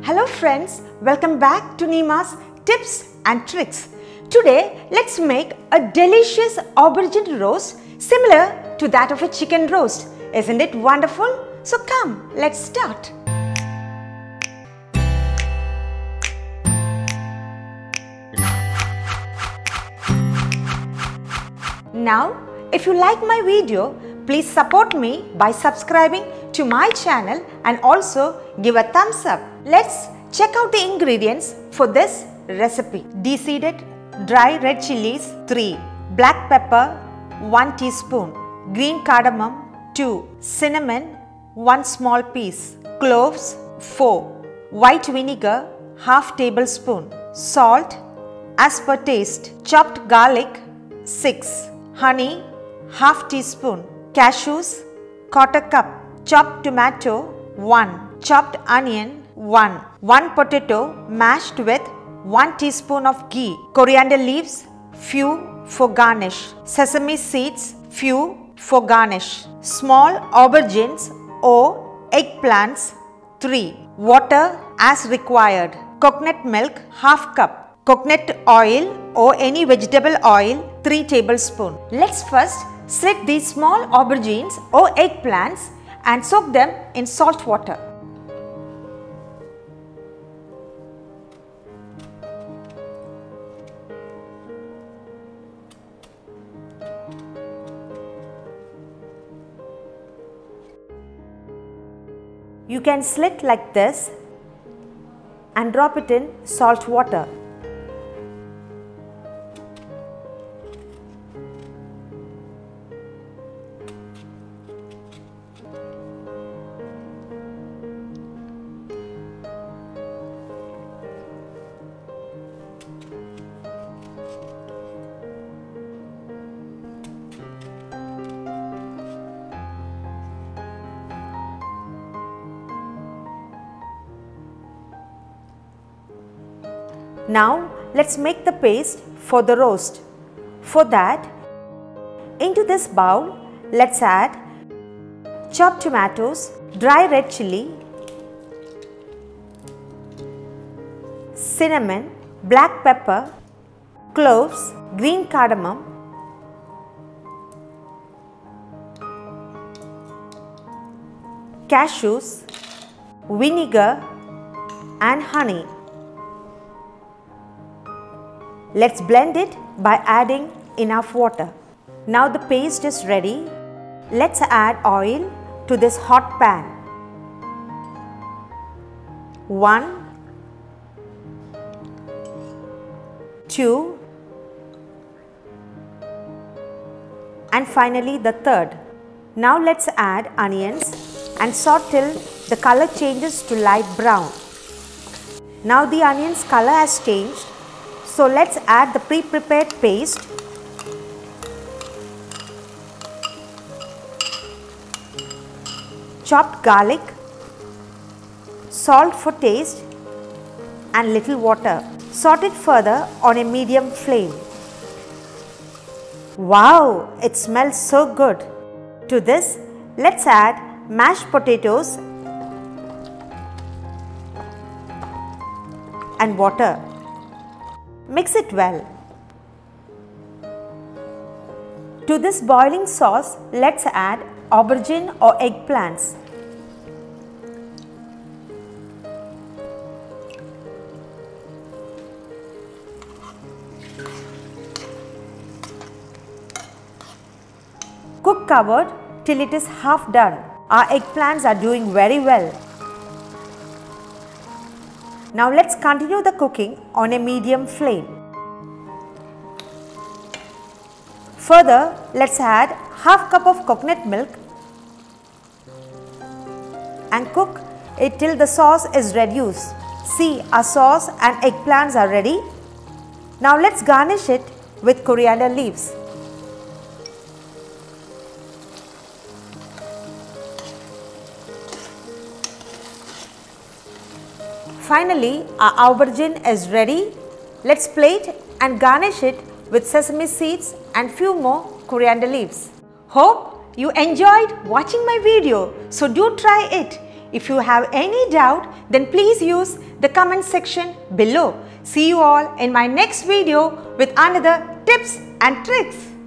Hello friends, welcome back to Neema's Tips and Tricks. Today let's make a delicious aubergine roast similar to that of a chicken roast. Isn't it wonderful? So come, let's start. Now, if you like my video, please support me by subscribing to my channel and also give a thumbs up. Let's check out the ingredients for this recipe. Deseeded dry red chilies 3, black pepper 1 teaspoon, green cardamom 2, cinnamon 1 small piece, cloves 4, white vinegar half tablespoon, salt as per taste, chopped garlic 6, honey half teaspoon, cashews 1/4 cup, chopped tomato 1, chopped onion 1 potato mashed with 1 teaspoon of ghee, coriander leaves few for garnish, sesame seeds few for garnish, small aubergines or eggplants 3, water as required, coconut milk half cup, coconut oil or any vegetable oil 3 tablespoons. Let's first slit these small aubergines or eggplants and soak them in salt water. You can slit like this and drop it in salt water. Now let's make the paste for the roast. For that, into this bowl, let's add chopped tomatoes, dry red chili, cinnamon, black pepper, cloves, green cardamom, cashews, vinegar and honey. Let's blend it by adding enough water. Now the paste is ready. Let's add oil to this hot pan. 1, 2 and finally the third. Now let's add onions and saute till the color changes to light brown. Now the onion's color has changed. So let's add the pre-prepared paste, chopped garlic, salt for taste and little water. Saute it further on a medium flame. Wow, it smells so good. To this, let's add mashed potatoes and water. Mix it well. To this boiling sauce, let's add aubergine or eggplants. Cook covered till it is half done. Our eggplants are doing very well. Now let's continue the cooking on a medium flame. Further, let's add half cup of coconut milk and cook it till the sauce is reduced. See, our sauce and eggplants are ready. Now let's garnish it with coriander leaves. Finally, our aubergine is ready. Let's plate and garnish it with sesame seeds and few more coriander leaves. Hope you enjoyed watching my video. So do try it. If you have any doubt, then please use the comment section below. See you all in my next video with another tips and tricks.